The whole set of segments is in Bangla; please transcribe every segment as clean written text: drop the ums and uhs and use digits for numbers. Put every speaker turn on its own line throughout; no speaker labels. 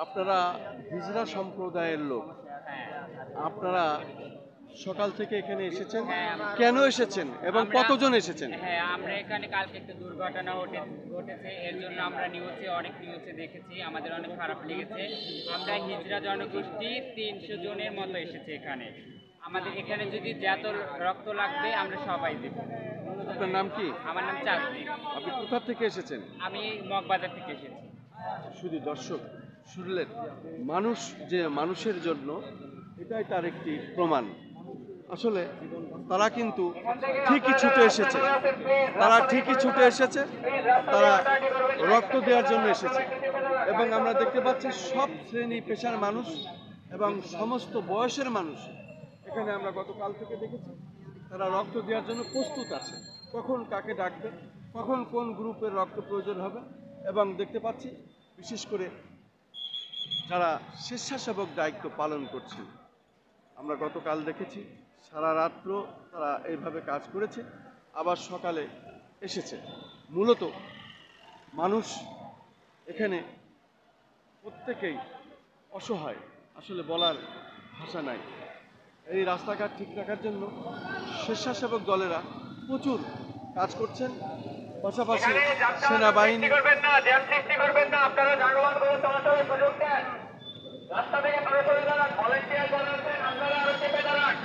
আপনারা হিজড়া সম্প্রদায়ের লোক, আপনারা সকাল থেকে এখানে এসেছেন, কেন এসেছেন এবং কতজন এসেছেন?
হ্যাঁ, আমরা এখানে কালকে একটা দুর্ঘটনা ঘটেছে, এর জন্য আমরা অনেক নিউজে দেখেছি, আমাদের অনেক খারাপ লেগেছে। আমরা হিজড়া জনগোষ্ঠী 300 জনের মতো এসেছে এখানে। আমাদের এখানে যদি যত রক্ত লাগবে আমরা সবাই দেব।
আপনার নাম কি?
আমার নাম চাঁদনি।
আপনি কোথা থেকে এসেছেন?
আমি মগবাজার থেকে এসেছি।
শুধু দর্শক শুনলেন, মানুষ যে মানুষের জন্য, এটাই তার একটি প্রমাণ। আসলে তারা কিন্তু ঠিকই ছুটে এসেছে, তারা রক্ত দেওয়ার জন্য এসেছে। এবং আমরা দেখতে পাচ্ছি সব শ্রেণী পেশার মানুষ এবং সমস্ত বয়সের মানুষ এখানে আমরা গতকাল থেকে দেখেছি, তারা রক্ত দেওয়ার জন্য প্রস্তুত আছে। কখন কাকে ডাকবে, কখন কোন গ্রুপের রক্ত প্রয়োজন হবে। এবং দেখতে পাচ্ছি বিশেষ করে যারা স্বেচ্ছাসেবক দায়িত্ব পালন করছেন, আমরা গতকাল দেখেছি সারা রাত্র তারা এইভাবে কাজ করেছে, আবার সকালে এসেছে। মূলত মানুষ এখানে প্রত্যেকেই অসহায়, আসলে বলার ভাষা নাই। এই রাস্তাঘাট ঠিক রাখার জন্য স্বেচ্ছাসেবক দলেরা প্রচুর কাজ করছেন, পাশাপাশি সেনাবাহিনী। রাস্তা থেকে সরে দাঁড়ান, ভলেন্টিয়ার যারা আছেন আপনারা আরো চেপে দাঁড়ান।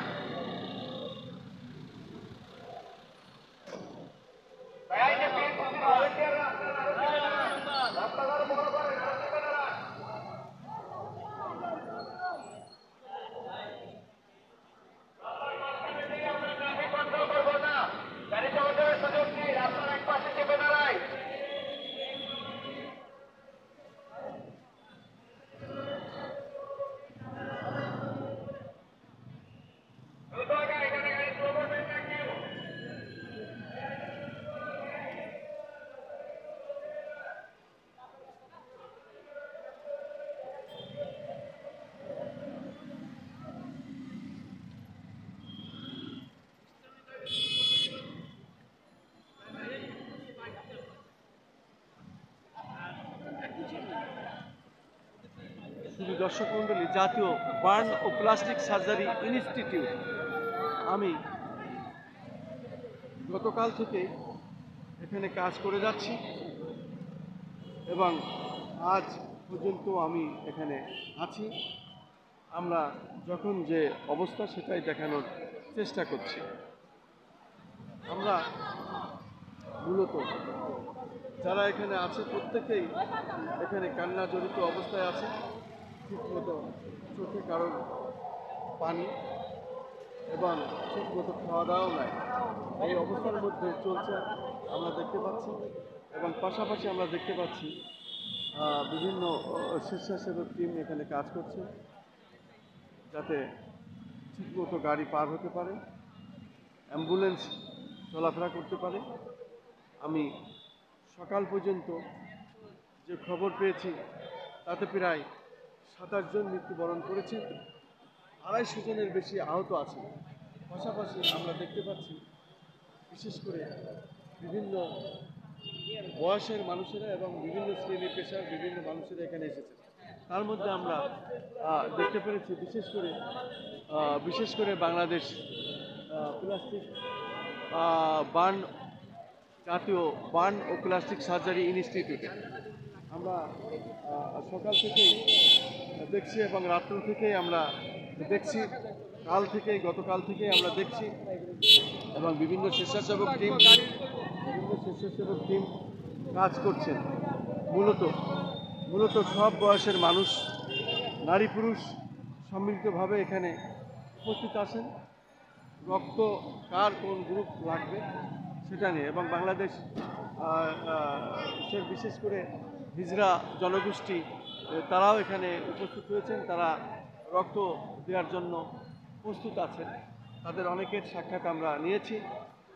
শুধু দর্শক মন্ডলী, জাতীয় বার্ন ও প্লাস্টিক সার্জারি ইনস্টিটিউট, আমি গতকাল থেকে এখানে কাজ করে যাচ্ছি এবং আজ পর্যন্ত আমি এখানে আছি। আমরা যখন যে অবস্থা সেটাই দেখানোর চেষ্টা করছি। আমরা মূলত যারা এখানে আছে প্রত্যেকেই এখানে কান্না জড়িত অবস্থায় আছে। ঠিকমতো চোখে কারোর পানি এবং ঠিকমতো খাওয়া দাওয়াও নাই, এই অবস্থার মধ্যে চলছে আমরা দেখতে পাচ্ছি। এবং পাশাপাশি আমরা দেখতে পাচ্ছি বিভিন্ন স্বেচ্ছাসেবক টিম এখানে কাজ করছে যাতে ঠিকমতো গাড়ি পার হতে পারে, অ্যাম্বুলেন্স চলাফেরা করতে পারে। আমি সকাল পর্যন্ত যে খবর পেয়েছি তাতে প্রায় 27 জন মৃত্যুবরণ করেছে, 250 জনের বেশি আহত আছে। পাশাপাশি আমরা দেখতে পাচ্ছি বিশেষ করে বিভিন্ন বয়সের মানুষেরা এবং বিভিন্ন শ্রেণী পেশার বিভিন্ন মানুষেরা এখানে এসেছে। তার মধ্যে আমরা দেখতে পেরেছি বিশেষ করে বাংলাদেশ প্লাস্টিক বার্ন, জাতীয় বার্ন ও প্লাস্টিক সার্জারি ইনস্টিটিউটে আমরা সকাল থেকেই দেখছি এবং রাত্র থেকেই আমরা দেখছি, গতকাল থেকেই আমরা দেখছি। এবং বিভিন্ন স্বেচ্ছাসেবক টিম কাজ করছেন। মূলত সব বয়সের মানুষ, নারী পুরুষ সম্মিলিতভাবে এখানে উপস্থিত আছেন। রক্ত কার কোন গ্রুপ লাগবে সেটা নিয়ে, এবং বাংলাদেশ বিশেষ করে হিজড়া জনগোষ্ঠী তারাও এখানে উপস্থিত হয়েছেন, তারা রক্ত দেওয়ার জন্য প্রস্তুত আছেন। তাদের অনেকের সাক্ষাৎ আমরা নিয়েছি,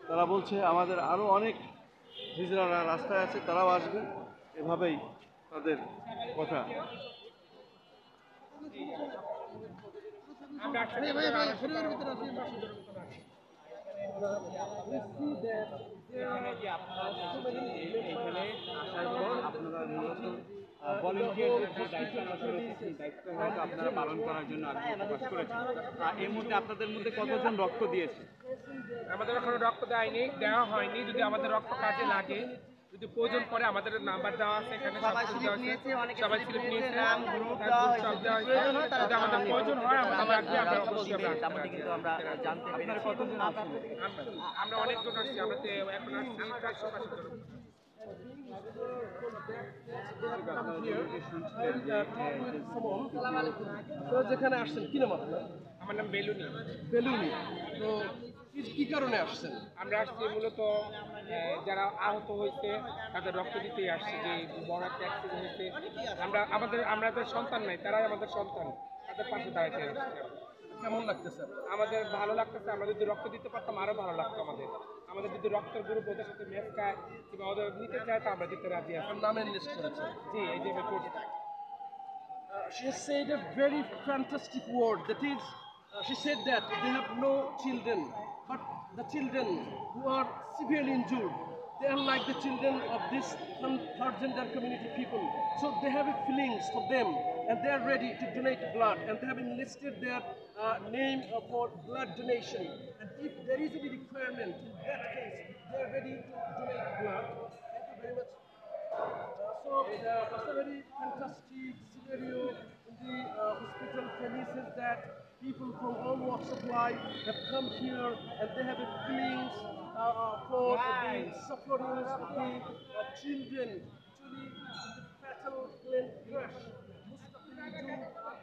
তারা বলছে আমাদের আরও অনেক হিজড়ারা রাস্তায় আছে, তারাও আসবে, এভাবেই তাদের কথা। এখানে আসার পর আপনারা মূলত
ভলেন্টিয়ারদের যে দায়িত্ব রয়েছে সেই দায়িত্ব হয়তো আপনারা পালন করার জন্য আগ্রহ প্রকাশ করেছেন। এর মধ্যে আপনাদের মধ্যে কতজন রক্ত দিয়েছে?
আমাদের এখনো রক্ত দেওয়া হয়নি। যদি আমাদের রক্ত কাজে লাগে, যদি প্রয়োজন পড়ে, আমাদের নাম্বার দেওয়া আছে এখানে, সবাই স্লিপ নিয়েছে, নাম গ্রুপ দেওয়া হয়েছে। যদি আমাদের প্রয়োজন হয় আমাদের লাগবে, আমরা অবশ্যই
কিন্তু আমরা জানতে পেরেছি
আমরা অনেকজন আসছি, আমরা তো এখন আসছি 485 জন।
যেখানে আসছেন কি নাম আপনার?
আমার নাম বেলুনি।
বেলুনি। তো কি কারণে আসছেন?
আমরা আসছি মূলত যারা আহত হয়েছে তাদের রক্ত দিতেই আসছি, যে বড় একটা অ্যাক্সিডেন্ট হয়েছে। আমাদের সন্তান নাই, তারাই আমাদের সন্তান, তাদের পাশে দাঁড়াতে আসছি।
কেমন লাগতেছে?
আমাদের ভালো লাগতেছে। আমরা যদি রক্ত দিতে পারতাম আরো ভালো লাগতো। আমাদের যদি রক্তের গ্রুপ ওদের সাথে ম্যাচ খায় কিংবা ওদের নিতে চায়, তা আমরা দিতে রাজি আছি।
আপনার নামে লিস্ট করেছেন?
জি, এই যে করছি।
She has said a very fantastic word, that is, she said that they have no children, but the children who are severely injured, they are like the children of this third gender community people. So they have a feelings for them, and they are ready to donate blood, and they have enlisted their name for blood donation. And if there is any requirement, in that case, they are ready to donate blood. Thank you very much. So it's a very fantastic scenario in the hospital premises, that people from all walks of life have come here, and they have a feelings for the sufferings of the children, actually in the fatal plane crash. Most of the injured are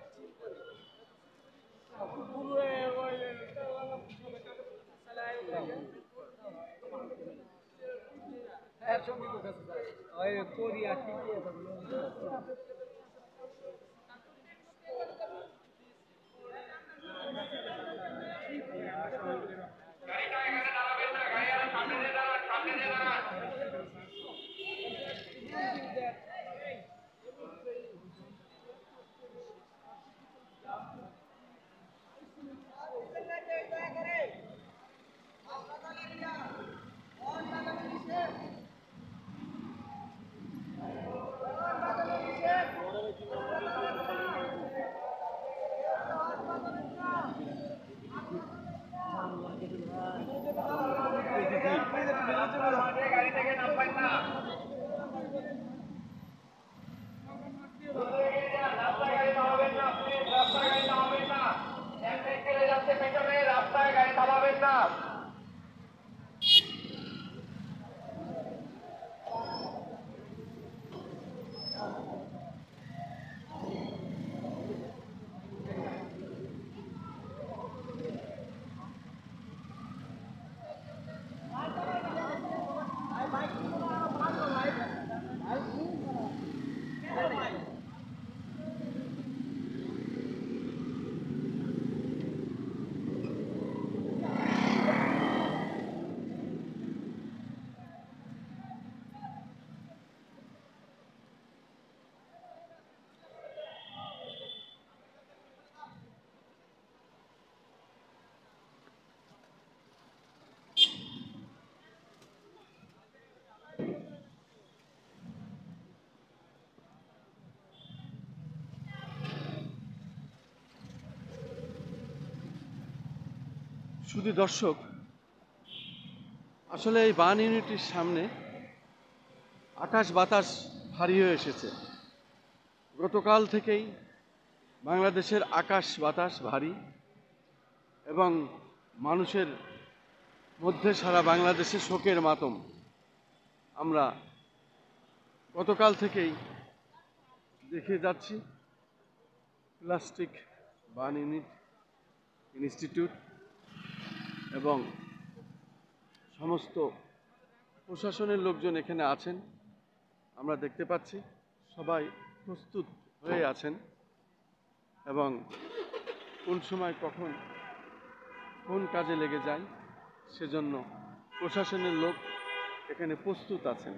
শুধু দর্শক, আসলে এই বান ইউনিটির সামনে আকাশ বাতাস ভারী হয়ে এসেছে। গতকাল থেকেই বাংলাদেশের আকাশ বাতাস ভারী, এবং মানুষের মধ্যে সারা বাংলাদেশে শোকের মাতম। আমরা গতকাল থেকেই দেখে যাচ্ছি প্লাস্টিক বান ইউনিট ইনস্টিটিউট এবং সমস্ত প্রশাসনের লোকজন এখানে আছেন। আমরা দেখতে পাচ্ছি সবাই প্রস্তুত হয়ে আছেন, এবং কোন সময় কখন কোন কাজে লেগে যায় সেজন্য প্রশাসনের লোক এখানে প্রস্তুত আছেন।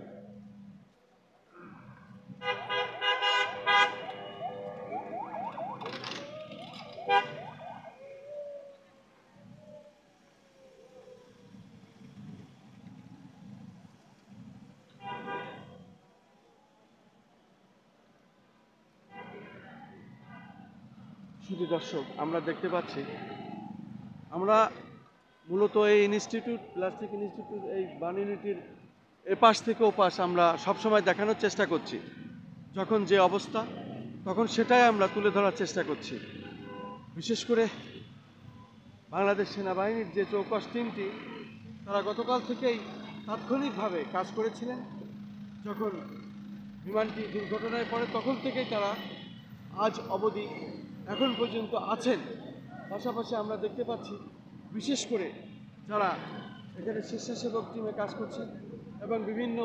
শুধু দর্শক, আমরা দেখতে পাচ্ছি আমরা মূলত এই ইনস্টিটিউট, প্লাস্টিক ইনস্টিটিউট, এই বানিনীটির এপাশ থেকে ওপাশ আমরা সবসময় দেখানোর চেষ্টা করছি। যখন যে অবস্থা তখন সেটাই আমরা তুলে ধরার চেষ্টা করছি। বিশেষ করে বাংলাদেশ সেনাবাহিনীর যে চৌকস টিমটি, তারা গতকাল থেকেই তাৎক্ষণিকভাবে কাজ করেছিলেন। যখন বিমানটি দুর্ঘটনায় পড়ে তখন থেকেই তারা আজ অবধি এখন পর্যন্ত আছেন। পাশাপাশি আমরা দেখতে পাচ্ছি বিশেষ করে যারা এখানে স্বেচ্ছাসেবক টিমে কাজ করছেন এবং বিভিন্ন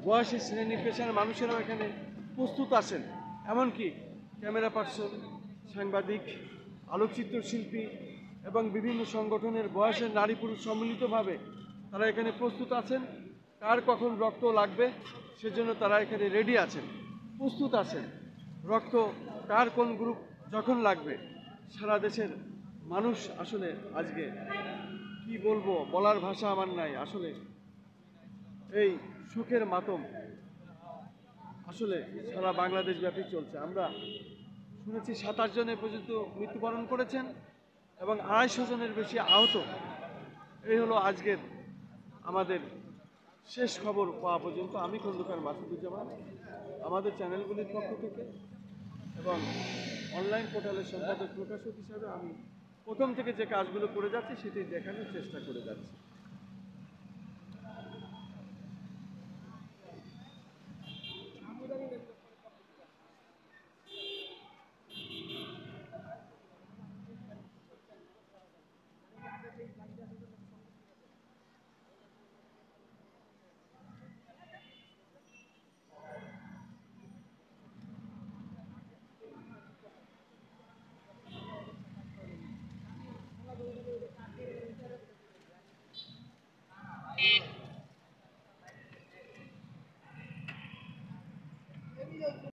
বয়সী শ্রেণী পেশার মানুষেরাও এখানে প্রস্তুত আছেন। এমনকি ক্যামেরা পার্সন, সাংবাদিক, আলোকচিত্র শিল্পী এবং বিভিন্ন সংগঠনের বয়সের নারী পুরুষ সম্মিলিতভাবে তারা এখানে প্রস্তুত আছেন। কার কখন রক্ত লাগবে সেজন্য তারা এখানে রেডি আছেন, প্রস্তুত আছেন। রক্ত কার কোন গ্রুপ যখন লাগবে, সারা দেশের মানুষ আসলে আজকে কি বলবো, বলার ভাষা আমার নাই। আসলে এই সুখের মাতম আসলে সারা বাংলাদেশ ব্যাপী চলছে। আমরা শুনেছি 27 জন এ পর্যন্ত মৃত্যুবরণ করেছেন এবং 250 জনের বেশি আহত। এই হলো আজকের আমাদের শেষ খবর পাওয়া পর্যন্ত। আমি খন্দকার মাসুদুজ্জামান, আমাদের চ্যানেলগুলির পক্ষ থেকে এবং অনলাইন পোর্টালের সম্পাদক প্রকাশক হিসাবে আমি প্রথম থেকে যে কাজগুলো করে যাচ্ছি সেটি দেখানোর চেষ্টা করে যাচ্ছি।